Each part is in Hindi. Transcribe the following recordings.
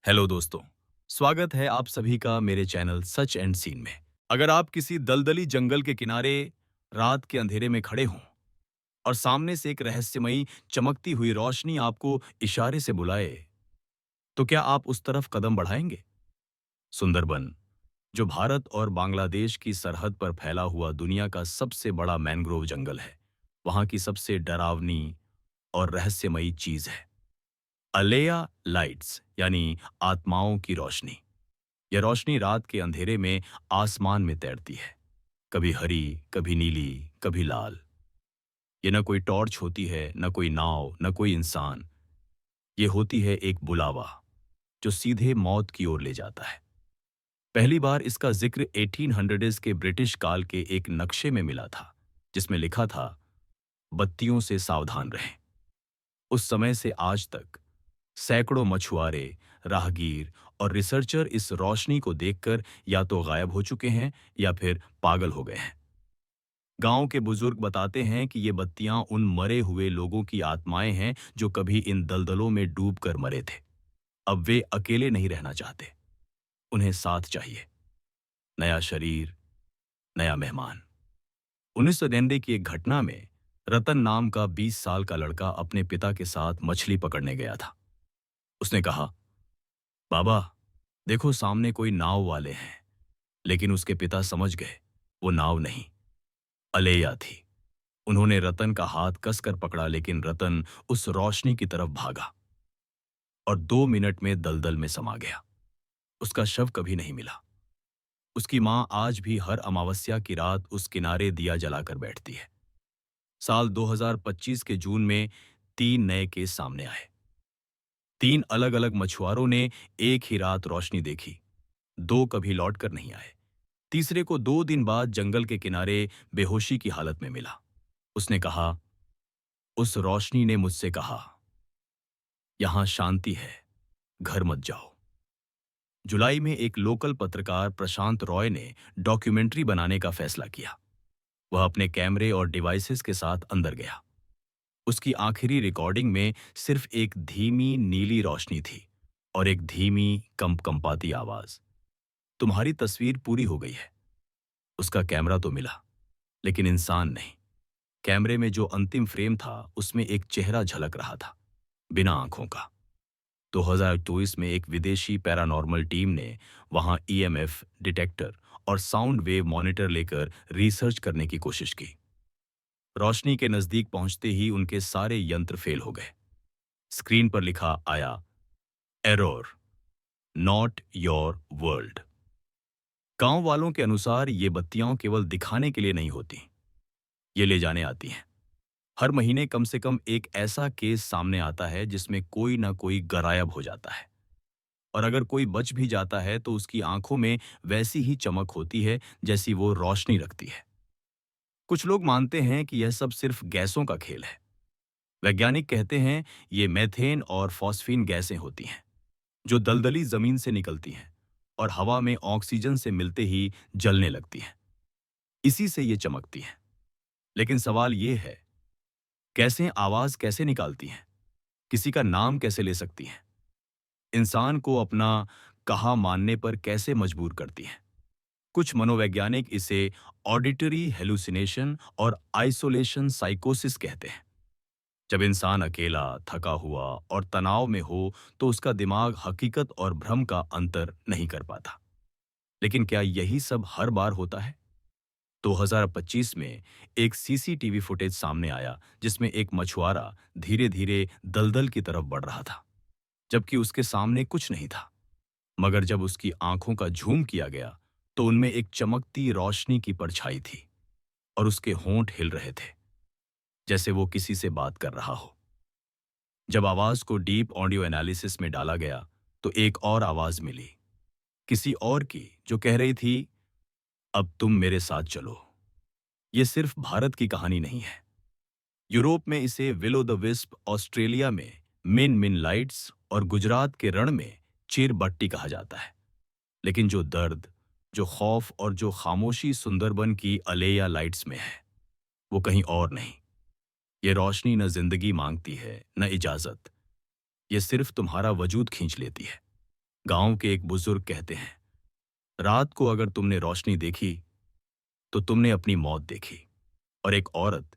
हेलो दोस्तों, स्वागत है आप सभी का मेरे चैनल सच एंड सीन में। अगर आप किसी दलदली जंगल के किनारे रात के अंधेरे में खड़े हों और सामने से एक रहस्यमयी चमकती हुई रोशनी आपको इशारे से बुलाए, तो क्या आप उस तरफ कदम बढ़ाएंगे? सुंदरबन, जो भारत और बांग्लादेश की सरहद पर फैला हुआ दुनिया का सबसे बड़ा मैंग्रोव जंगल है, वहां की सबसे डरावनी और रहस्यमयी चीज है अलेया लाइट्स, यानी आत्माओं की रोशनी। यह रोशनी रात के अंधेरे में आसमान में तैरती है, कभी हरी, कभी नीली, कभी लाल। ये न कोई टॉर्च होती है, न कोई नाव, न कोई इंसान। ये होती है एक बुलावा जो सीधे मौत की ओर ले जाता है। पहली बार इसका जिक्र 1800s के ब्रिटिश काल के एक नक्शे में मिला था, जिसमें लिखा था, बत्तियों से सावधान रहें। उस समय से आज तक सैकड़ों मछुआरे, राहगीर और रिसर्चर इस रोशनी को देखकर या तो गायब हो चुके हैं या फिर पागल हो गए हैं। गांव के बुजुर्ग बताते हैं कि ये बत्तियां उन मरे हुए लोगों की आत्माएं हैं जो कभी इन दलदलों में डूबकर मरे थे। अब वे अकेले नहीं रहना चाहते, उन्हें साथ चाहिए, नया शरीर, नया मेहमान। 1999 की एक घटना में रतन नाम का 20 साल का लड़का अपने पिता के साथ मछली पकड़ने गया था। उसने कहा, बाबा, देखो सामने कोई नाव वाले हैं। लेकिन उसके पिता समझ गए, वो नाव नहीं, अलेया थी। उन्होंने रतन का हाथ कसकर पकड़ा, लेकिन रतन उस रोशनी की तरफ भागा और 2 मिनट में दलदल में समा गया। उसका शव कभी नहीं मिला। उसकी मां आज भी हर अमावस्या की रात उस किनारे दिया जलाकर बैठती है। साल 2025 के जून में 3 नए केस सामने आए। 3 अलग-अलग मछुआरों ने एक ही रात रोशनी देखी। 2 कभी लौटकर नहीं आए। तीसरे को 2 दिन बाद जंगल के किनारे बेहोशी की हालत में मिला। उसने कहा, उस रोशनी ने मुझसे कहा, यहां शांति है, घर मत जाओ। जुलाई में एक लोकल पत्रकार प्रशांत रॉय ने डॉक्यूमेंट्री बनाने का फैसला किया। वह अपने कैमरे और डिवाइसेस के साथ अंदर गया। उसकी आखिरी रिकॉर्डिंग में सिर्फ एक धीमी नीली रोशनी थी और एक धीमी कंपकंपाती आवाज। तुम्हारी तस्वीर पूरी हो गई है। उसका कैमरा तो मिला, लेकिन इंसान नहीं। कैमरे में जो अंतिम फ्रेम था, उसमें एक चेहरा झलक रहा था, बिना आंखों का। 2024 में एक विदेशी पैरानॉर्मल टीम ने वहां ईएमएफ डिटेक्टर और साउंड वेव मॉनिटर लेकर रिसर्च करने की कोशिश की। रोशनी के नजदीक पहुंचते ही उनके सारे यंत्र फेल हो गए। स्क्रीन पर लिखा आया, एरर, नॉट योर वर्ल्ड। गांव वालों के अनुसार ये बत्तियां केवल दिखाने के लिए नहीं होती, ये ले जाने आती हैं। हर महीने कम से कम एक ऐसा केस सामने आता है जिसमें कोई ना कोई गायब हो जाता है। और अगर कोई बच भी जाता है तो उसकी आंखों में वैसी ही चमक होती है जैसी वो रोशनी रखती है। कुछ लोग मानते हैं कि यह सब सिर्फ गैसों का खेल है। वैज्ञानिक कहते हैं ये मेथेन और फॉस्फीन गैसें होती हैं, जो दलदली जमीन से निकलती हैं और हवा में ऑक्सीजन से मिलते ही जलने लगती हैं। इसी से ये चमकती हैं। लेकिन सवाल ये है, गैसें आवाज कैसे निकालती हैं? किसी का नाम कैसे ले सकती हैं? इंसान को अपना कहा मानने पर कैसे मजबूर करती हैं? कुछ मनोवैज्ञानिक इसे ऑडिटरी हेलुसिनेशन और आइसोलेशन साइकोसिस कहते हैं। जब इंसान अकेला, थका हुआ और तनाव में हो तो उसका दिमाग हकीकत और भ्रम का अंतर नहीं कर पाता। लेकिन क्या यही सब हर बार होता है? 2025 में एक सीसीटीवी फुटेज सामने आया जिसमें एक मछुआरा धीरे धीरे दलदल की तरफ बढ़ रहा था, जबकि उसके सामने कुछ नहीं था। मगर जब उसकी आंखों का झूम किया गया तो उनमें एक चमकती रोशनी की परछाई थी और उसके होंठ हिल रहे थे, जैसे वो किसी से बात कर रहा हो। जब आवाज को डीप ऑडियो एनालिसिस में डाला गया तो एक और आवाज मिली, किसी और की, जो कह रही थी, अब तुम मेरे साथ चलो। ये सिर्फ भारत की कहानी नहीं है। यूरोप में इसे विलो द विस्प, ऑस्ट्रेलिया में मिन मिन लाइट्स और गुजरात के रण में चीर बट्टी कहा जाता है। लेकिन जो दर्द, जो खौफ और जो खामोशी सुंदरबन की अलेया लाइट्स में है, वो कहीं और नहीं। ये रोशनी न जिंदगी मांगती है, न इजाजत। ये सिर्फ तुम्हारा वजूद खींच लेती है। गांव के एक बुजुर्ग कहते हैं, रात को अगर तुमने रोशनी देखी तो तुमने अपनी मौत देखी। और एक औरत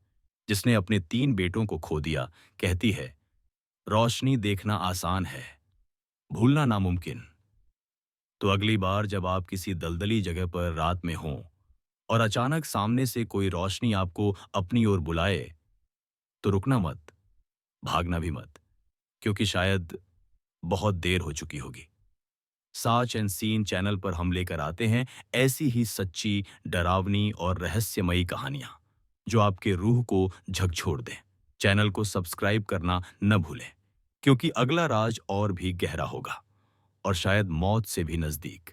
जिसने अपने 3 बेटों को खो दिया कहती है, रोशनी देखना आसान है, भूलना नामुमकिन। तो अगली बार जब आप किसी दलदली जगह पर रात में हों और अचानक सामने से कोई रोशनी आपको अपनी ओर बुलाए, तो रुकना मत, भागना भी मत, क्योंकि शायद बहुत देर हो चुकी होगी। साच एंड सीन चैनल पर हम लेकर आते हैं ऐसी ही सच्ची, डरावनी और रहस्यमयी कहानियां जो आपके रूह को झकझोर दें। चैनल को सब्सक्राइब करना न भूलें, क्योंकि अगला राज और भी गहरा होगा और शायद मौत से भी नजदीक।